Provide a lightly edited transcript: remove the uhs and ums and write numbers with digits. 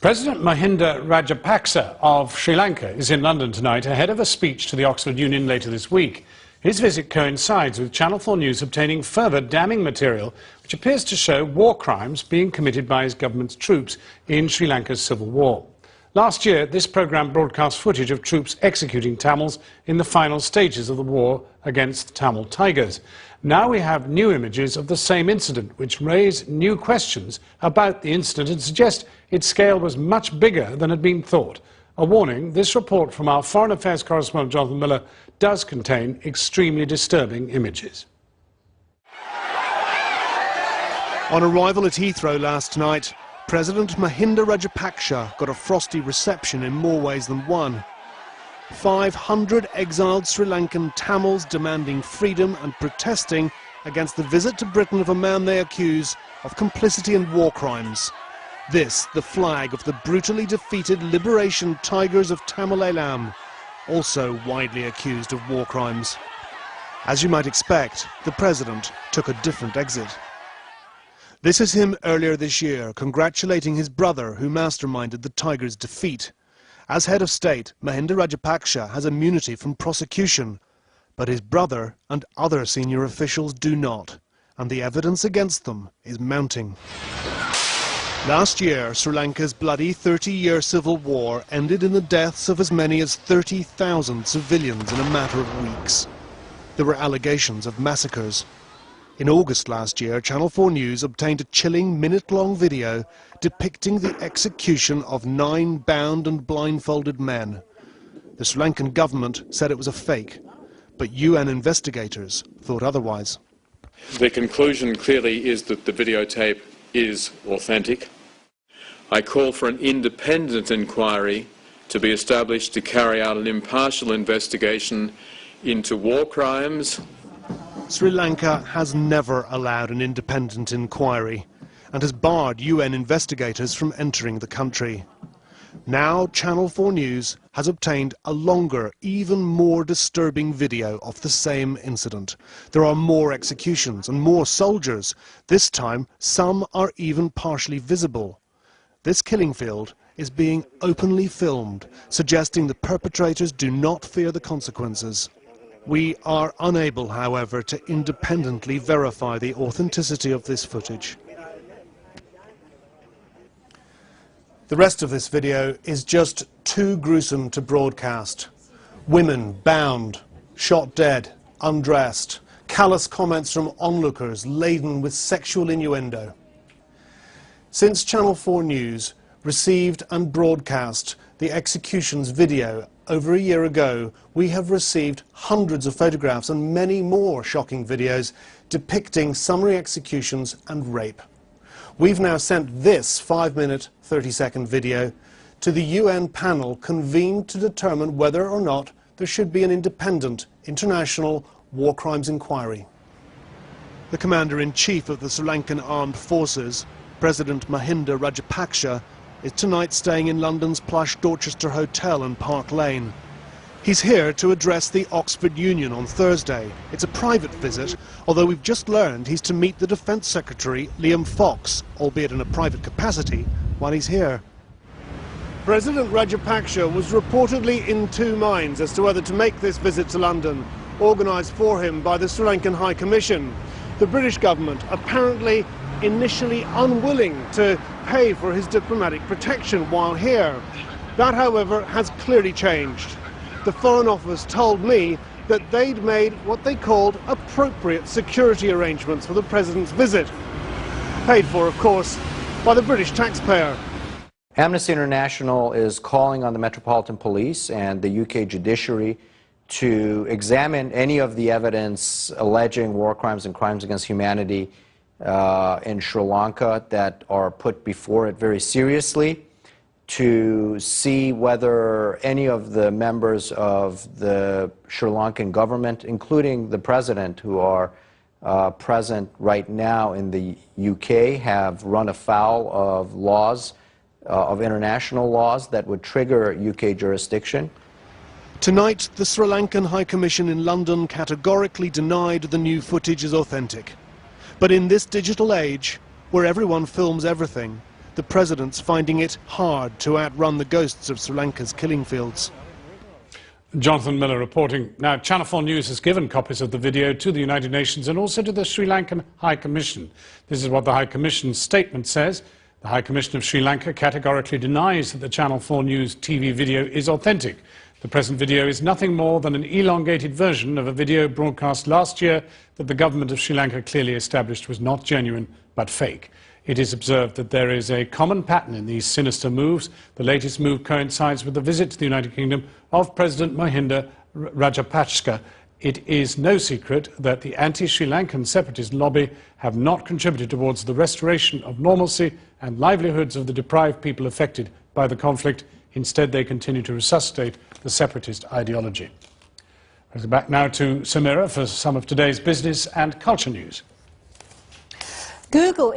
President Mahinda Rajapaksa of Sri Lanka is in London tonight ahead of a speech to the Oxford Union later this week. His visit coincides with Channel 4 News obtaining further damning material which appears to show war crimes being committed by his government's troops in Sri Lanka's civil war. Last year, this programme broadcast footage of troops executing Tamils in the final stages of the war against the Tamil Tigers. Now we have new images of the same incident, which raise new questions about the incident and suggest its scale was much bigger than had been thought. A warning, this report from our Foreign Affairs correspondent Jonathan Miller does contain extremely disturbing images. On arrival at Heathrow last night, President Mahinda Rajapaksa got a frosty reception in more ways than one. 500 exiled Sri Lankan Tamils demanding freedom and protesting against the visit to Britain of a man they accuse of complicity in war crimes. This, the flag of the brutally defeated Liberation Tigers of Tamil Eelam, also widely accused of war crimes. As you might expect, the President took a different exit. This is him earlier this year, congratulating his brother who masterminded the Tigers' defeat. As head of state, Mahinda Rajapaksa has immunity from prosecution, but his brother and other senior officials do not, and the evidence against them is mounting. Last year, Sri Lanka's bloody 30-year civil war ended in the deaths of as many as 30,000 civilians in a matter of weeks. There were allegations of massacres. In August last year, Channel 4 News obtained a chilling minute-long video depicting the execution of 9 bound and blindfolded men. The Sri Lankan government said it was a fake, but UN investigators thought otherwise. The conclusion clearly is that the videotape is authentic. I call for an independent inquiry to be established to carry out an impartial investigation into war crimes. Sri Lanka has never allowed an independent inquiry and has barred UN investigators from entering the country. Now Channel 4 News has obtained a longer, even more disturbing video of the same incident. There are more executions and more soldiers. This time, some are even partially visible. This killing field is being openly filmed, suggesting the perpetrators do not fear the consequences. We are unable, however, to independently verify the authenticity of this footage. The rest of this video is just too gruesome to broadcast. Women bound, shot dead, undressed, callous comments from onlookers laden with sexual innuendo. Since Channel 4 News received and broadcast the executions video over a year ago, we have received hundreds of photographs and many more shocking videos depicting summary executions and rape. We've now sent this 5-minute, 30-second video to the UN panel convened to determine whether or not there should be an independent international war crimes inquiry. The Commander-in-Chief of the Sri Lankan Armed Forces, President Mahinda Rajapaksa, is tonight staying in London's plush Dorchester Hotel in Park Lane. He's here to address the Oxford Union on Thursday. It's a private visit, although we've just learned he's to meet the Defence Secretary, Liam Fox, albeit in a private capacity, while he's here. President Rajapaksa was reportedly in two minds as to whether to make this visit to London, organised for him by the Sri Lankan High Commission. The British government apparently initially unwilling to pay for his diplomatic protection while here. That, however, has clearly changed. The Foreign Office told me that they'd made what they called appropriate security arrangements for the President's visit. Paid for, of course, by the British taxpayer. Amnesty International is calling on the Metropolitan Police and the UK judiciary to examine any of the evidence alleging war crimes and crimes against humanity in Sri Lanka that are put before it very seriously, to see whether any of the members of the Sri Lankan government, including the President, who are present right now in the UK, have run afoul of laws, of international laws that would trigger UK jurisdiction. Tonight, the Sri Lankan High Commission in London categorically denied the new footage is authentic. But in this digital age, where everyone films everything, the president's finding it hard to outrun the ghosts of Sri Lanka's killing fields. Jonathan Miller reporting. Now, Channel 4 News has given copies of the video to the United Nations and also to the Sri Lankan High Commission. This is what the High Commission's statement says. The High Commission of Sri Lanka categorically denies that the Channel 4 News TV video is authentic. The present video is nothing more than an elongated version of a video broadcast last year that the government of Sri Lanka clearly established was not genuine but fake. It is observed that there is a common pattern in these sinister moves. The latest move coincides with the visit to the United Kingdom of President Mahinda Rajapaksa. It is no secret that the anti-Sri Lankan separatist lobby have not contributed towards the restoration of normalcy and livelihoods of the deprived people affected by the conflict. Instead, they continue to resuscitate the separatist ideology. Let's go back now to Samira for some of today's business and culture news. Google